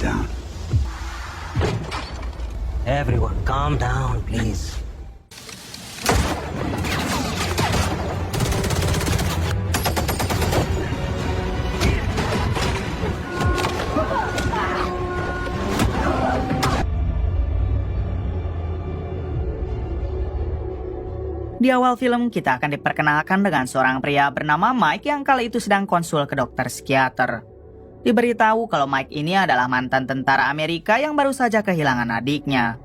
down. Everyone, calm down, please. Di awal film, kita akan diperkenalkan dengan seorang pria bernama Mike yang kala itu sedang konsul ke dokter psikiater. Diberitahu kalau Mike ini adalah mantan tentara Amerika yang baru saja kehilangan adiknya.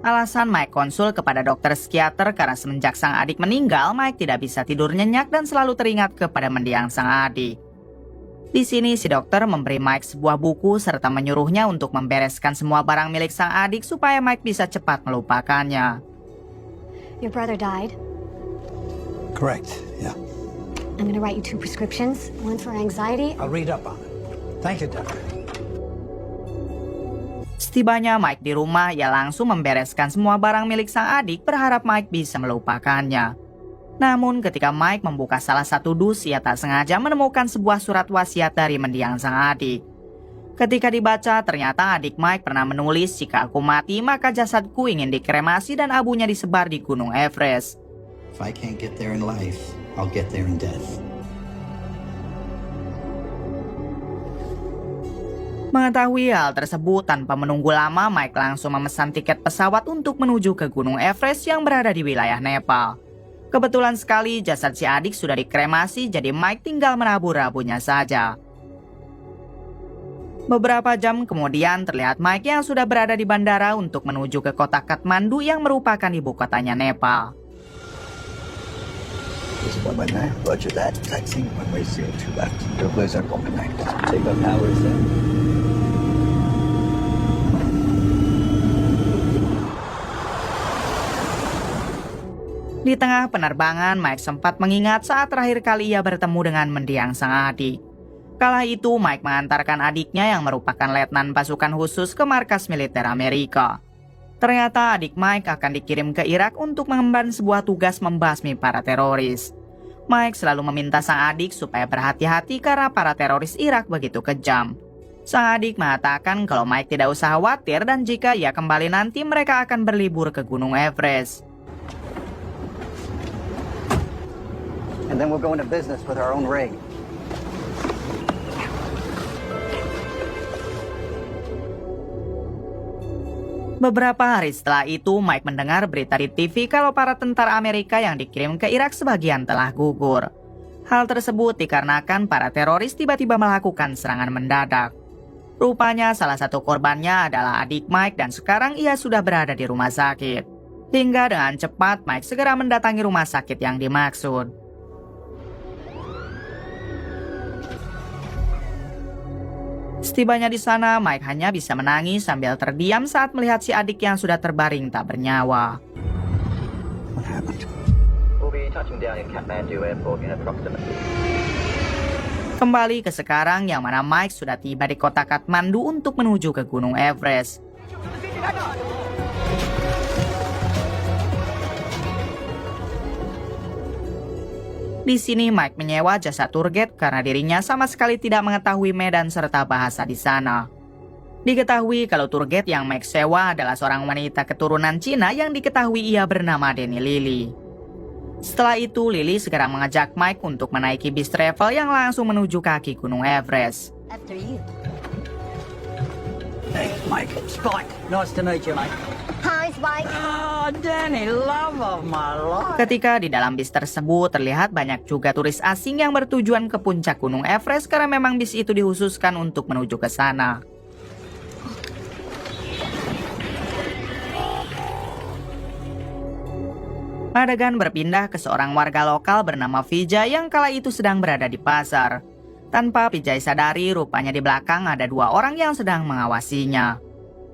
Alasan Mike konsul kepada dokter psikiater karena semenjak sang adik meninggal, Mike tidak bisa tidur nyenyak dan selalu teringat kepada mendiang sang adik. Di sini si dokter memberi Mike sebuah buku serta menyuruhnya untuk membereskan semua barang milik sang adik supaya Mike bisa cepat melupakannya. Your brother died. Correct, yeah. I'm gonna write you 2 prescriptions, one for anxiety. I'll read up on it. Thank you, Doctor. Setibanya Mike di rumah, ia langsung membereskan semua barang milik sang adik berharap Mike bisa melupakannya. Namun ketika Mike membuka salah satu dus, ia tak sengaja menemukan sebuah surat wasiat dari mendiang sang adik. Ketika dibaca, ternyata adik Mike pernah menulis, "Jika aku mati, maka jasadku ingin dikremasi dan abunya disebar di Gunung Everest." If I can't get there in life, I'll get there in death. Mengetahui hal tersebut, tanpa menunggu lama, Mike langsung memesan tiket pesawat untuk menuju ke Gunung Everest yang berada di wilayah Nepal. Kebetulan sekali jasad si adik sudah dikremasi, jadi Mike tinggal menabur abunya saja. Beberapa jam kemudian terlihat Mike yang sudah berada di bandara untuk menuju ke kota Kathmandu yang merupakan ibu kotanya Nepal. Roger that. Taxiing runway 02 left. Turbo's are open night. Take off hours then. Di tengah penerbangan, Mike sempat mengingat saat terakhir kali ia bertemu dengan mendiang sang adik. Kala itu, Mike mengantarkan adiknya yang merupakan letnan pasukan khusus ke markas militer Amerika. Ternyata adik Mike akan dikirim ke Irak untuk mengemban sebuah tugas membasmi para teroris. Mike selalu meminta sang adik supaya berhati-hati karena para teroris Irak begitu kejam. Sang adik mengatakan kalau Mike tidak usah khawatir dan jika ia kembali nanti mereka akan berlibur ke Gunung Everest. And then we'll go into business with our own rig. Beberapa hari setelah itu, Mike mendengar berita di TV kalau para tentara Amerika yang dikirim ke Irak sebagian telah gugur. Hal tersebut dikarenakan para teroris tiba-tiba melakukan serangan mendadak. Rupanya salah satu korbannya adalah adik Mike dan sekarang ia sudah berada di rumah sakit. Hingga dengan cepat Mike segera mendatangi rumah sakit yang dimaksud. Setibanya di sana, Mike hanya bisa menangis sambil terdiam saat melihat si adik yang sudah terbaring tak bernyawa. What happened? We'll be touching down in Kathmandu Airport in approximately. Kembali ke sekarang yang mana Mike sudah tiba di kota Kathmandu untuk menuju ke Gunung Everest. Di sini Mike menyewa jasa tour guide karena dirinya sama sekali tidak mengetahui medan serta bahasa di sana. Diketahui kalau tour guide yang Mike sewa adalah seorang wanita keturunan Cina yang diketahui ia bernama Denny Lily. Setelah itu, Lily segera mengajak Mike untuk menaiki bis travel yang langsung menuju kaki Gunung Everest. After you. Hey, Mike. Spike, nice to meet you, mate. Hi, Spike. Oh, Danny, love of my life. Ketika di dalam bis tersebut, terlihat banyak juga turis asing yang bertujuan ke puncak Gunung Everest karena memang bis itu dikhususkan untuk menuju ke sana. Adegan berpindah ke seorang warga lokal bernama Vijay yang kala itu sedang berada di pasar. Tanpa Vijay sadari, rupanya di belakang ada 2 orang yang sedang mengawasinya.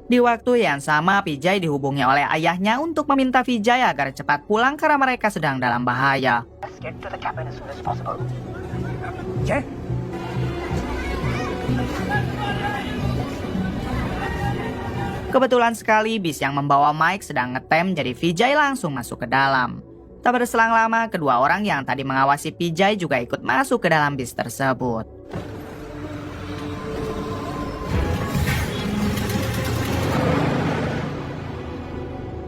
Di waktu yang sama, Vijay dihubungi oleh ayahnya untuk meminta Vijay agar cepat pulang karena mereka sedang dalam bahaya. Let's get to the cabin as soon as possible. Yeah? Kebetulan sekali bis yang membawa Mike sedang ngetem, jadi Vijay langsung masuk ke dalam. Tak berselang lama, kedua orang yang tadi mengawasi Vijay juga ikut masuk ke dalam bis tersebut.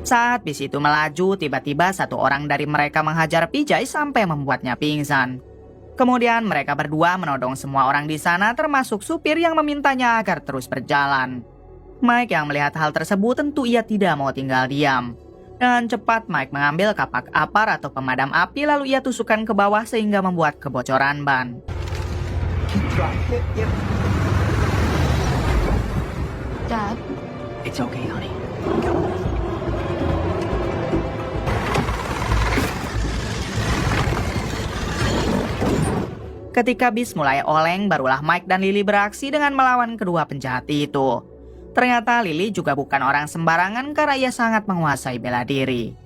Saat bis itu melaju, tiba-tiba satu orang dari mereka menghajar Vijay sampai membuatnya pingsan. Kemudian mereka berdua menodong semua orang di sana termasuk supir yang memintanya agar terus berjalan. Mike yang melihat hal tersebut tentu ia tidak mau tinggal diam. Dengan cepat Mike mengambil kapak apar atau pemadam api lalu ia tusukkan ke bawah sehingga membuat kebocoran ban. Dad, It's okay, honey. Ketika bis mulai oleng, barulah Mike dan Lily beraksi dengan melawan kedua penjahat itu. Ternyata Lily juga bukan orang sembarangan karena ia sangat menguasai bela diri.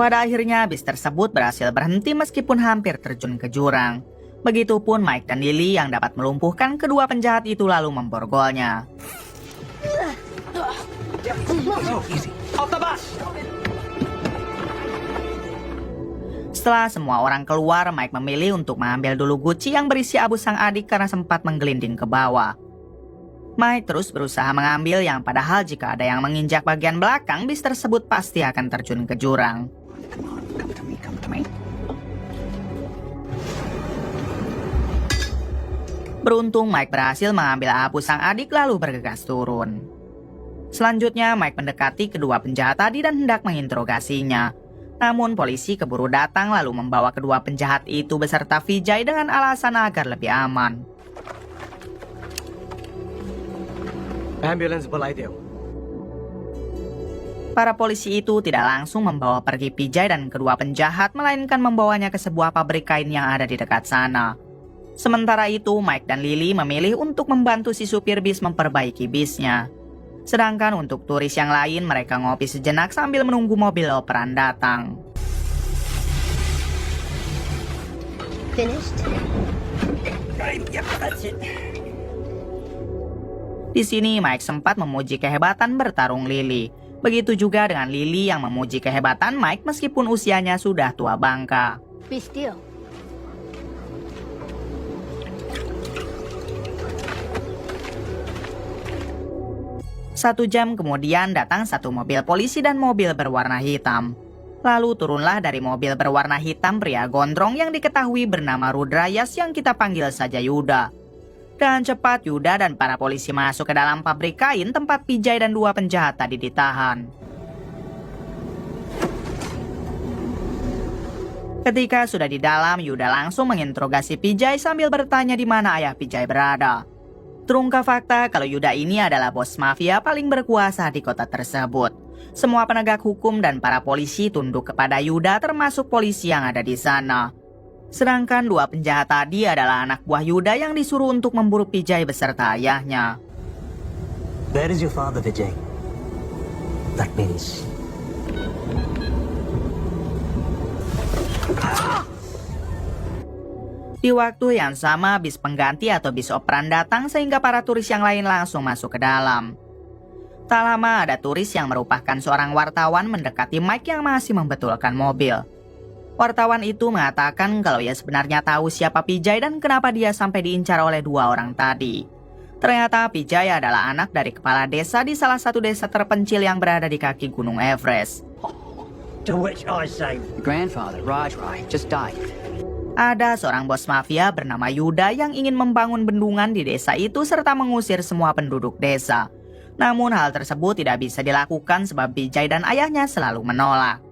Pada akhirnya bis tersebut berhasil berhenti meskipun hampir terjun ke jurang. Begitupun Mike dan Lily yang dapat melumpuhkan kedua penjahat itu lalu memborgolnya. Setelah semua orang keluar, Mike memilih untuk mengambil dulu guci yang berisi abu sang adik karena sempat menggelinding ke bawah. Mike terus berusaha mengambil yang padahal jika ada yang menginjak bagian belakang, bis tersebut pasti akan terjun ke jurang. Come to me. Beruntung Mike berhasil mengambil abu sang adik lalu bergegas turun. Selanjutnya Mike mendekati kedua penjahat tadi dan hendak menginterogasinya. Namun polisi keburu datang lalu membawa kedua penjahat itu beserta Vijay dengan alasan agar lebih aman. Ambulance bulai deo. Para polisi itu tidak langsung membawa pergi Vijay dan kedua penjahat, melainkan membawanya ke sebuah pabrik kain yang ada di dekat sana. Sementara itu, Mike dan Lily memilih untuk membantu si supir bis memperbaiki bisnya. Sedangkan untuk turis yang lain, mereka ngopi sejenak sambil menunggu mobil operan datang. finished? Yep, that's it. Di sini Mike sempat memuji kehebatan bertarung Lily. Begitu juga dengan Lily yang memuji kehebatan Mike meskipun usianya sudah tua bangka. Be still. Satu jam kemudian datang satu mobil polisi dan mobil berwarna hitam. Lalu turunlah dari mobil berwarna hitam pria gondrong yang diketahui bernama Rudrayas yang kita panggil saja Yuda. Dan cepat Yuda dan para polisi masuk ke dalam pabrik kain tempat Vijay dan dua penjahat tadi ditahan. Ketika sudah di dalam, Yuda langsung menginterogasi Vijay sambil bertanya di mana ayah Vijay berada. Terungkap fakta kalau Yuda ini adalah bos mafia paling berkuasa di kota tersebut. Semua penegak hukum dan para polisi tunduk kepada Yuda termasuk polisi yang ada di sana. Sedangkan dua penjahat tadi adalah anak buah Yuda yang disuruh untuk memburu Vijay beserta ayahnya. That is your father, Vijay. That means... Di waktu yang sama, bis pengganti atau bis operan datang sehingga para turis yang lain langsung masuk ke dalam. Tak lama ada turis yang merupakan seorang wartawan mendekati Mike yang masih membetulkan mobil. Wartawan itu mengatakan kalau ia sebenarnya tahu siapa Vijay dan kenapa dia sampai diincar oleh dua orang tadi. Ternyata Vijay adalah anak dari kepala desa di salah satu desa terpencil yang berada di kaki Gunung Everest. To which I say... Your grandfather, Raj Rai, just died. Ada seorang bos mafia bernama Yuda yang ingin membangun bendungan di desa itu serta mengusir semua penduduk desa. Namun hal tersebut tidak bisa dilakukan sebab Vijay dan ayahnya selalu menolak.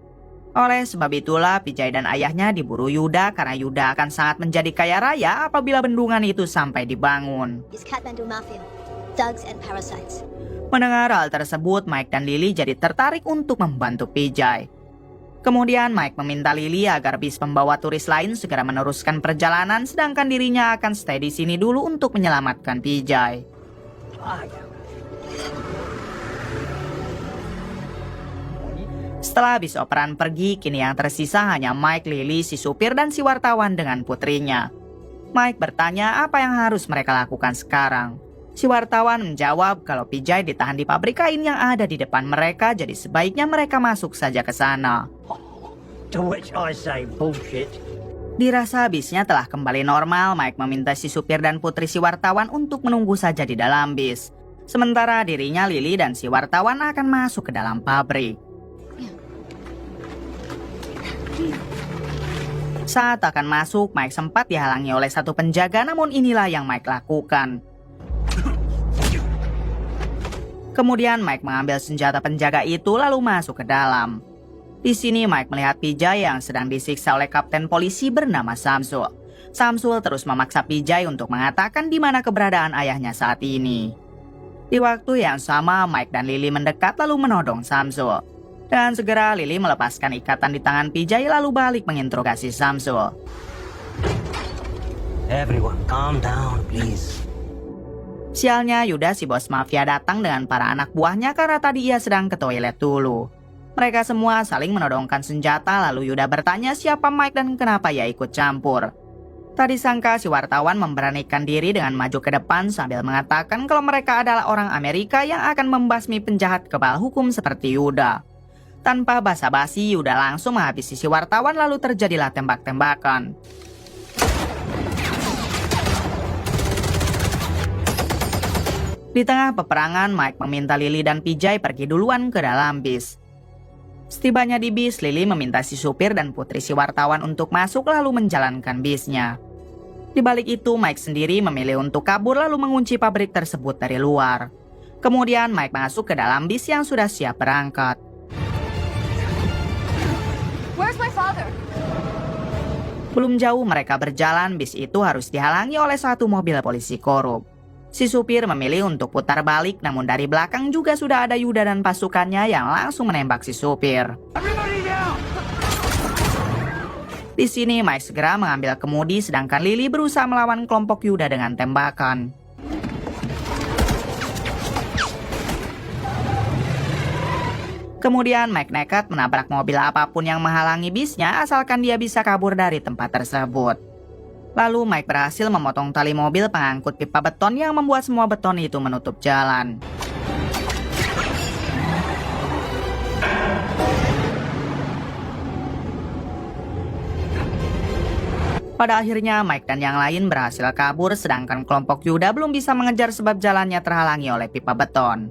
Oleh sebab itulah Vijay dan ayahnya diburu Yuda karena Yuda akan sangat menjadi kaya raya apabila bendungan itu sampai dibangun. Is Kathmandu Mafia, thugs and parasites. Mendengar hal tersebut, Mike dan Lily jadi tertarik untuk membantu Vijay. Kemudian Mike meminta Lily agar bis pembawa turis lain segera meneruskan perjalanan sedangkan dirinya akan stay di sini dulu untuk menyelamatkan Vijay. Setelah bis operan pergi, kini yang tersisa hanya Mike, Lily, si supir dan si wartawan dengan putrinya. Mike bertanya apa yang harus mereka lakukan sekarang. Si wartawan menjawab kalau Vijay ditahan di pabrik kain yang ada di depan mereka, jadi sebaiknya mereka masuk saja ke sana. To which I say bullshit. Dirasa bisnya telah kembali normal, Mike meminta si supir dan putri si wartawan untuk menunggu saja di dalam bis. Sementara dirinya, Lily, dan si wartawan akan masuk ke dalam pabrik. Saat akan masuk, Mike sempat dihalangi oleh satu penjaga, namun inilah yang Mike lakukan. Kemudian Mike mengambil senjata penjaga itu lalu masuk ke dalam. Di sini Mike melihat Vijay yang sedang disiksa oleh kapten polisi bernama Samsul. Samsul terus memaksa Vijay untuk mengatakan di mana keberadaan ayahnya saat ini. Di waktu yang sama, Mike dan Lily mendekat lalu menodong Samsul. Dan segera Lily melepaskan ikatan di tangan Vijay lalu balik menginterogasi Samsul. Everyone, calm down, please. Sialnya, Yuda si bos mafia datang dengan para anak buahnya karena tadi ia sedang ke toilet dulu. Mereka semua saling menodongkan senjata lalu Yuda bertanya siapa Mike dan kenapa ia ikut campur. Tadi sangka si wartawan memberanikan diri dengan maju ke depan sambil mengatakan kalau mereka adalah orang Amerika yang akan membasmi penjahat kebal hukum seperti Yuda. Tanpa basa-basi, Yuda langsung menghabisi si wartawan lalu terjadilah tembak-tembakan. Di tengah peperangan, Mike meminta Lily dan Vijay pergi duluan ke dalam bis. Setibanya di bis, Lily meminta si supir dan putri si wartawan untuk masuk lalu menjalankan bisnya. Di balik itu, Mike sendiri memilih untuk kabur lalu mengunci pabrik tersebut dari luar. Kemudian Mike masuk ke dalam bis yang sudah siap berangkat. Where's my father? Belum jauh mereka berjalan, bis itu harus dihalangi oleh satu mobil polisi korup. Si supir memilih untuk putar balik, namun dari belakang juga sudah ada Yuda dan pasukannya yang langsung menembak si supir. Di sini Mike segera mengambil kemudi, sedangkan Lily berusaha melawan kelompok Yuda dengan tembakan. Kemudian Mike nekat menabrak mobil apapun yang menghalangi bisnya asalkan dia bisa kabur dari tempat tersebut. Lalu Mike berhasil memotong tali mobil pengangkut pipa beton yang membuat semua beton itu menutup jalan. Pada akhirnya Mike dan yang lain berhasil kabur sedangkan kelompok Yuda belum bisa mengejar sebab jalannya terhalangi oleh pipa beton.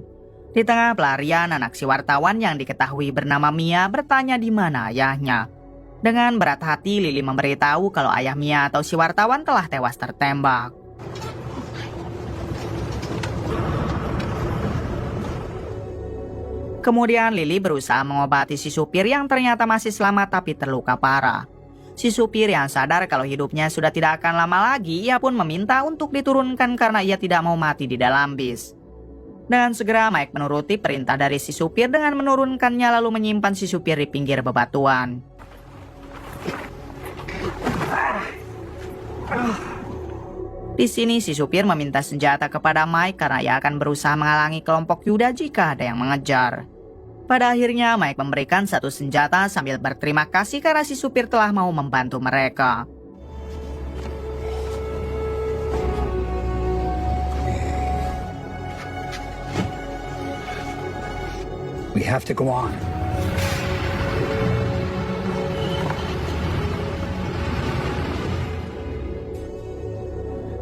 Di tengah pelarian, anak si wartawan yang diketahui bernama Mia bertanya di mana ayahnya. Dengan berat hati, Lily memberitahu kalau ayah Mia atau si wartawan telah tewas tertembak. Kemudian Lily berusaha mengobati si supir yang ternyata masih selamat tapi terluka parah. Si supir yang sadar kalau hidupnya sudah tidak akan lama lagi, ia pun meminta untuk diturunkan karena ia tidak mau mati di dalam bis. Dan segera Mike menuruti perintah dari si supir dengan menurunkannya lalu menyimpan si supir di pinggir bebatuan. Di sini si supir meminta senjata kepada Mike karena ia akan berusaha menghalangi kelompok Yuda jika ada yang mengejar. Pada akhirnya Mike memberikan satu senjata sambil berterima kasih karena si supir telah mau membantu mereka. We have to go on.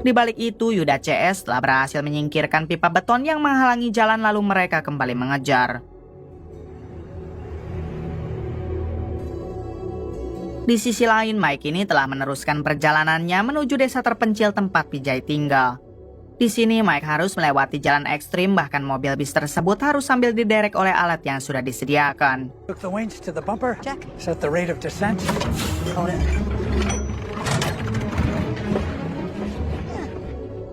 Di balik itu, Yuda CS telah berhasil menyingkirkan pipa beton yang menghalangi jalan lalu mereka kembali mengejar. Di sisi lain, Mike ini telah meneruskan perjalanannya menuju desa terpencil tempat Vijay tinggal. Di sini Mike harus melewati jalan ekstrim, bahkan mobil bis tersebut harus sambil diderek oleh alat yang sudah disediakan. Hook the winch to the bumper. Check. Set the rate of descent.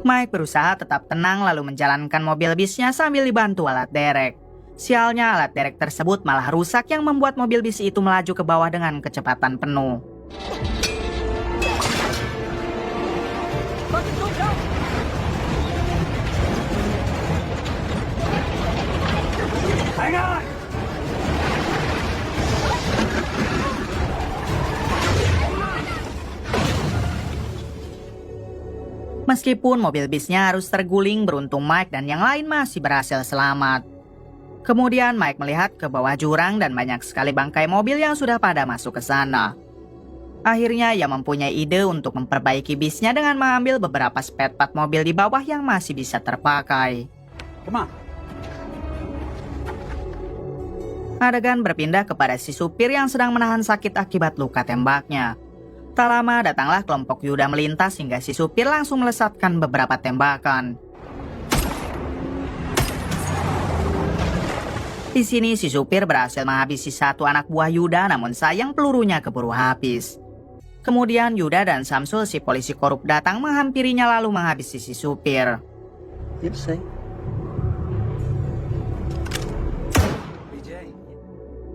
Mike berusaha tetap tenang lalu menjalankan mobil bisnya sambil dibantu alat derek. Sialnya alat derek tersebut malah rusak yang membuat mobil bis itu melaju ke bawah dengan kecepatan penuh. Hang on! Meskipun mobil bisnya harus terguling, beruntung Mike dan yang lain masih berhasil selamat. Kemudian Mike melihat ke bawah jurang dan banyak sekali bangkai mobil yang sudah pada masuk ke sana. Akhirnya ia mempunyai ide untuk memperbaiki bisnya dengan mengambil beberapa spare part mobil di bawah yang masih bisa terpakai. Come on. Adegan berpindah kepada si supir yang sedang menahan sakit akibat luka tembaknya. Tak lama datanglah kelompok Yuda melintas hingga si supir langsung melesatkan beberapa tembakan. Di sini si supir berhasil menghabisi satu anak buah Yuda, namun sayang pelurunya keburu habis. Kemudian Yuda dan Samsul si polisi korup datang menghampirinya lalu menghabisi si supir. You see?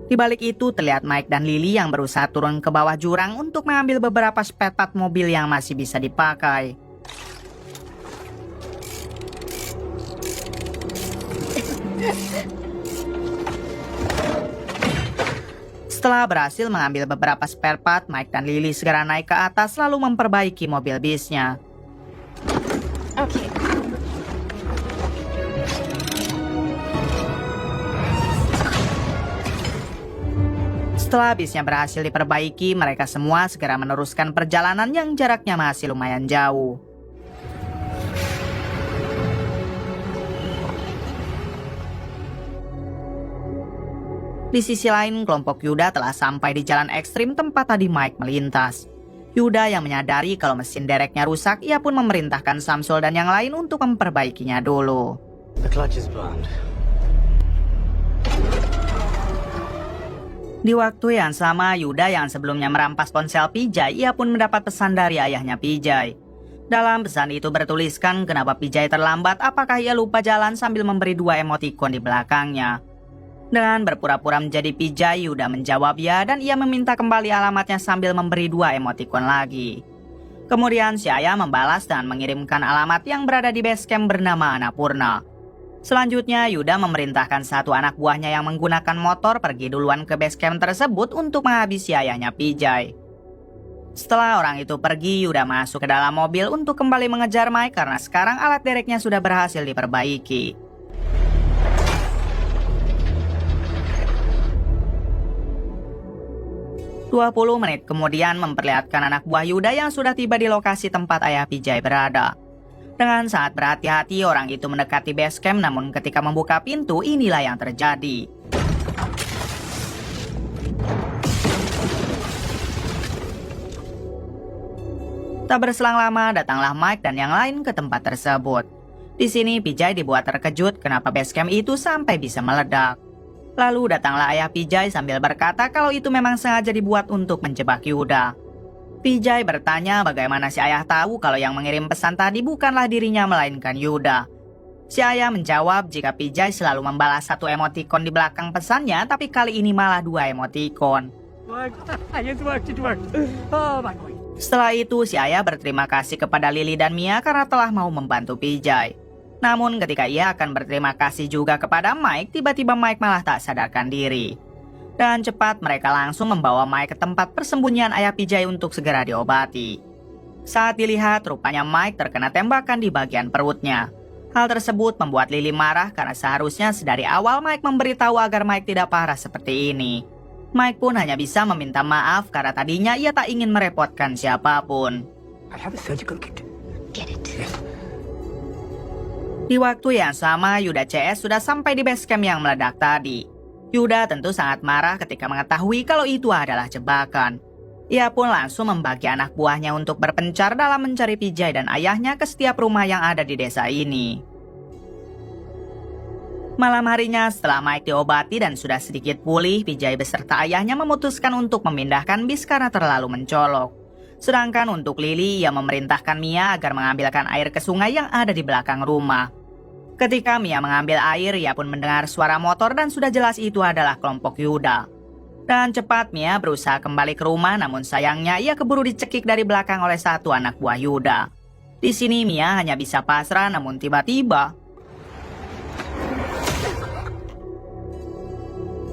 Di balik itu terlihat Mike dan Lily yang berusaha turun ke bawah jurang untuk mengambil beberapa spare part mobil yang masih bisa dipakai. Setelah berhasil mengambil beberapa spare part, Mike dan Lily segera naik ke atas lalu memperbaiki mobil bisnya. Okay. Setelah bisnya berhasil diperbaiki, mereka semua segera meneruskan perjalanan yang jaraknya masih lumayan jauh. Di sisi lain, kelompok Yuda telah sampai di jalan ekstrim tempat tadi Mike melintas. Yuda yang menyadari kalau mesin dereknya rusak, ia pun memerintahkan Samsul dan yang lain untuk memperbaikinya dulu. The clutch is burned. Di waktu yang sama, Yuda yang sebelumnya merampas ponsel Pijay, ia pun mendapat pesan dari ayahnya Pijay. Dalam pesan itu bertuliskan kenapa Pijay terlambat, apakah ia lupa jalan sambil memberi 2 emotikon di belakangnya. Dengan berpura-pura menjadi Pijay, Yuda menjawab ya dan ia meminta kembali alamatnya sambil memberi 2 emotikon lagi. Kemudian si ayah membalas dan mengirimkan alamat yang berada di base camp bernama Annapurna. Selanjutnya, Yuda memerintahkan satu anak buahnya yang menggunakan motor pergi duluan ke base camp tersebut untuk menghabisi ayahnya Pijay. Setelah orang itu pergi, Yuda masuk ke dalam mobil untuk kembali mengejar Mike karena sekarang alat dereknya sudah berhasil diperbaiki. 20 menit kemudian memperlihatkan anak buah Yuda yang sudah tiba di lokasi tempat ayah Pijay berada. Dengan sangat berhati-hati, orang itu mendekati base camp, namun ketika membuka pintu, inilah yang terjadi. Tak berselang lama, datanglah Mike dan yang lain ke tempat tersebut. Di sini, Pijay dibuat terkejut kenapa base camp itu sampai bisa meledak. Lalu datanglah ayah Pijay sambil berkata kalau itu memang sengaja dibuat untuk menjebak Yuda. Pijay bertanya bagaimana si ayah tahu kalau yang mengirim pesan tadi bukanlah dirinya melainkan Yuda. Si ayah menjawab jika Pijay selalu membalas 1 emotikon di belakang pesannya, tapi kali ini malah 2 emotikon. Setelah itu si ayah berterima kasih kepada Lily dan Mia karena telah mau membantu Pijay. Namun ketika ia akan berterima kasih juga kepada Mike, tiba-tiba Mike malah tak sadarkan diri. Dan cepat mereka langsung membawa Mike ke tempat persembunyian ayah Pijay untuk segera diobati. Saat dilihat, rupanya Mike terkena tembakan di bagian perutnya. Hal tersebut membuat Lily marah karena seharusnya sedari awal Mike memberitahu agar Mike tidak parah seperti ini. Mike pun hanya bisa meminta maaf karena tadinya ia tak ingin merepotkan siapapun. I have a surgical kit. Get it. Di waktu yang sama, Yuda CS sudah sampai di base camp yang meledak tadi. Yuda tentu sangat marah ketika mengetahui kalau itu adalah jebakan. Ia pun langsung membagi anak buahnya untuk berpencar dalam mencari Pijay dan ayahnya ke setiap rumah yang ada di desa ini. Malam harinya, setelah Mike diobati dan sudah sedikit pulih, Pijay beserta ayahnya memutuskan untuk memindahkan bis karena terlalu mencolok. Sedangkan untuk Lily, ia memerintahkan Mia agar mengambilkan air ke sungai yang ada di belakang rumah. Ketika Mia mengambil air, ia pun mendengar suara motor dan sudah jelas itu adalah kelompok Yuda. Dan cepat Mia berusaha kembali ke rumah, namun sayangnya ia keburu dicekik dari belakang oleh satu anak buah Yuda. Di sini Mia hanya bisa pasrah, namun tiba-tiba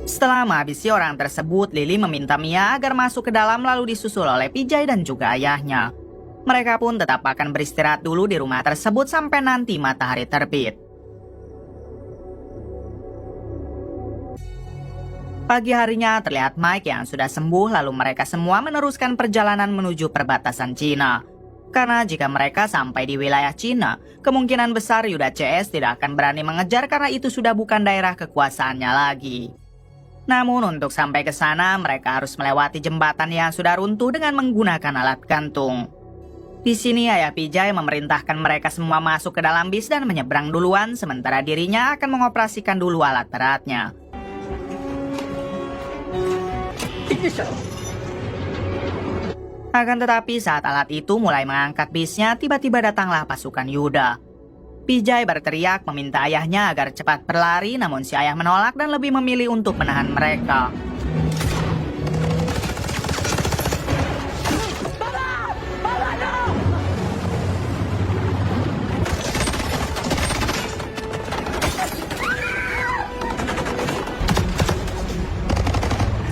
setelah menghabisi orang tersebut, Lily meminta Mia agar masuk ke dalam lalu disusul oleh Pijay dan juga ayahnya. Mereka pun tetap akan beristirahat dulu di rumah tersebut sampai nanti matahari terbit. Pagi harinya terlihat Mike yang sudah sembuh, lalu mereka semua meneruskan perjalanan menuju perbatasan Cina. Karena jika mereka sampai di wilayah Cina, kemungkinan besar Yuda CS tidak akan berani mengejar karena itu sudah bukan daerah kekuasaannya lagi. Namun untuk sampai ke sana, mereka harus melewati jembatan yang sudah runtuh dengan menggunakan alat gantung. Di sini Ayah Vijay memerintahkan mereka semua masuk ke dalam bis dan menyeberang duluan, sementara dirinya akan mengoperasikan dulu alat beratnya. Akan tetapi saat alat itu mulai mengangkat bisnya, tiba-tiba datanglah pasukan Yuda. Vijay berteriak meminta ayahnya agar cepat berlari, namun si ayah menolak dan lebih memilih untuk menahan mereka.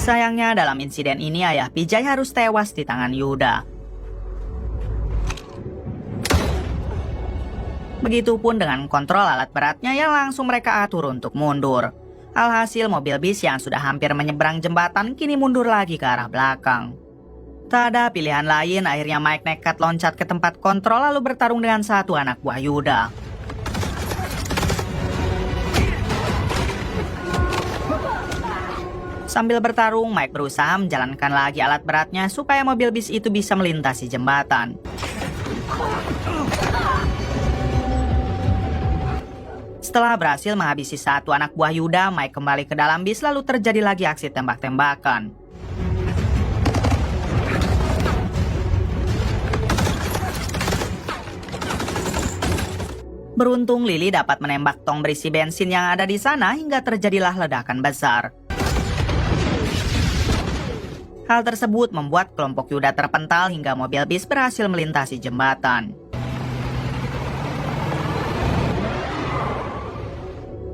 Sayangnya dalam insiden ini ayah Vijay harus tewas di tangan Yuda. Begitupun dengan kontrol alat beratnya yang langsung mereka atur untuk mundur. Alhasil mobil bis yang sudah hampir menyeberang jembatan kini mundur lagi ke arah belakang. Tak ada pilihan lain, akhirnya Mike nekat loncat ke tempat kontrol lalu bertarung dengan satu anak buah Yuda. Sambil bertarung, Mike berusaha menjalankan lagi alat beratnya supaya mobil bis itu bisa melintasi jembatan. Setelah berhasil menghabisi satu anak buah Yuda, Mike kembali ke dalam bis lalu terjadi lagi aksi tembak-tembakan. Beruntung Lily dapat menembak tong berisi bensin yang ada di sana hingga terjadilah ledakan besar. Hal tersebut membuat kelompok Yuda terpental hingga mobil bis berhasil melintasi jembatan.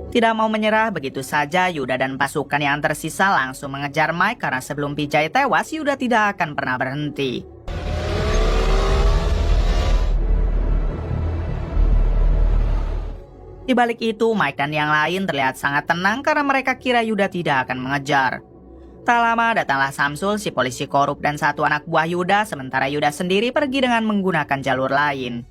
Tidak mau menyerah begitu saja, Yuda dan pasukan yang tersisa langsung mengejar Mike karena sebelum Vijay tewas, Yuda tidak akan pernah berhenti. Di balik itu, Mike dan yang lain terlihat sangat tenang karena mereka kira Yuda tidak akan mengejar. Tak lama datanglah Samsul, si polisi korup dan satu anak buah Yuda, sementara Yuda sendiri pergi dengan menggunakan jalur lain.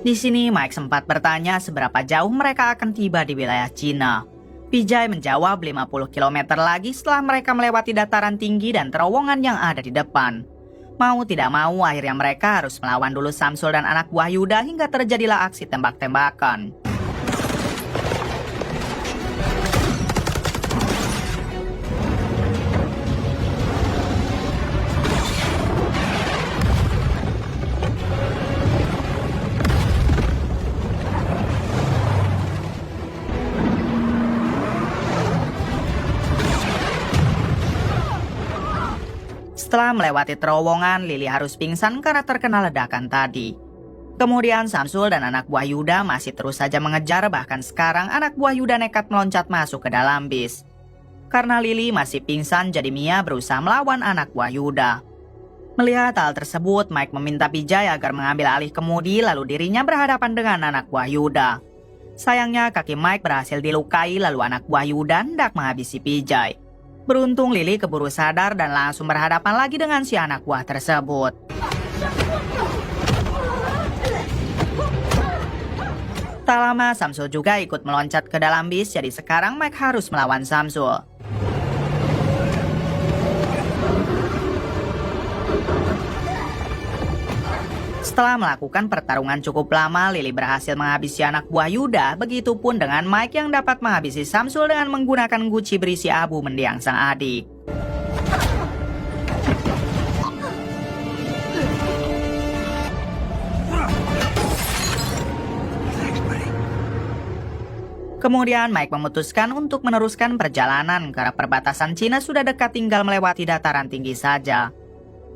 Di sini Mike sempat bertanya seberapa jauh mereka akan tiba di wilayah Cina. Vijay menjawab 50 km lagi setelah mereka melewati dataran tinggi dan terowongan yang ada di depan. Mau tidak mau akhirnya mereka harus melawan dulu Samsul dan anak buah Yuda hingga terjadilah aksi tembak-tembakan. Setelah melewati terowongan, Lily harus pingsan karena terkena ledakan tadi. Kemudian Samsul dan anak buah Yuda masih terus saja mengejar, bahkan sekarang anak buah Yuda nekat meloncat masuk ke dalam bis. Karena Lily masih pingsan, jadi Mia berusaha melawan anak buah Yuda. Melihat hal tersebut, Mike meminta Vijay agar mengambil alih kemudi, lalu dirinya berhadapan dengan anak buah Yuda. Sayangnya kaki Mike berhasil dilukai, lalu anak buah Yuda hendak menghabisi Vijay. Beruntung Lily keburu sadar dan langsung berhadapan lagi dengan si anak buah tersebut. Tak lama Samsul juga ikut meloncat ke dalam bis, jadi sekarang Mike harus melawan Samsul. Setelah melakukan pertarungan cukup lama, Lily berhasil menghabisi anak buah Yuda, begitupun dengan Mike yang dapat menghabisi Samsul dengan menggunakan guci berisi abu mendiang sang adik. Kemudian Mike memutuskan untuk meneruskan perjalanan karena perbatasan Cina sudah dekat, tinggal melewati dataran tinggi saja.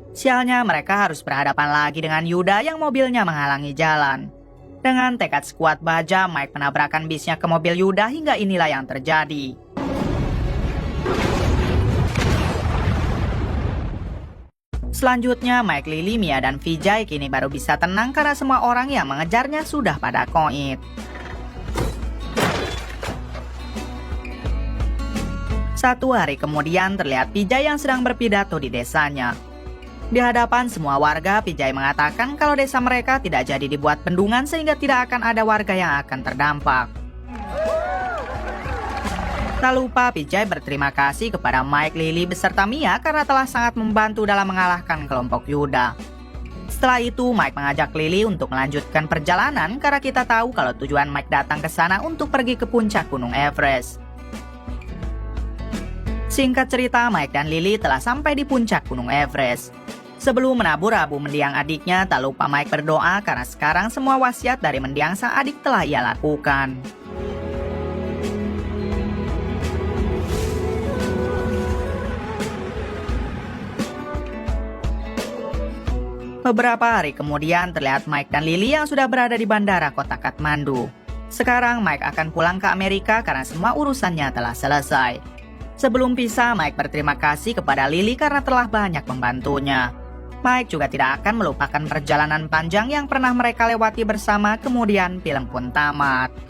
Sialnya mereka harus berhadapan lagi dengan Yuda yang mobilnya menghalangi jalan. Dengan tekad sekuat baja, Mike menabrakkan bisnya ke mobil Yuda hingga inilah yang terjadi. Selanjutnya, Mike, Lily, Mia, dan Vijay kini baru bisa tenang karena semua orang yang mengejarnya sudah pada koit. Satu hari kemudian terlihat Vijay yang sedang berpidato di desanya. Di hadapan semua warga, Vijay mengatakan kalau desa mereka tidak jadi dibuat bendungan sehingga tidak akan ada warga yang akan terdampak. Tak lupa Vijay berterima kasih kepada Mike, Lily beserta Mia karena telah sangat membantu dalam mengalahkan kelompok Yuda. Setelah itu Mike mengajak Lily untuk melanjutkan perjalanan karena kita tahu kalau tujuan Mike datang ke sana untuk pergi ke puncak Gunung Everest. Singkat cerita, Mike dan Lily telah sampai di puncak Gunung Everest. Sebelum menabur abu mendiang adiknya, tak lupa Mike berdoa karena sekarang semua wasiat dari mendiang sang adik telah ia lakukan. Beberapa hari kemudian terlihat Mike dan Lily yang sudah berada di bandara kota Kathmandu. Sekarang Mike akan pulang ke Amerika karena semua urusannya telah selesai. Sebelum pisah, Mike berterima kasih kepada Lily karena telah banyak membantunya. Mike juga tidak akan melupakan perjalanan panjang yang pernah mereka lewati bersama, kemudian film pun tamat.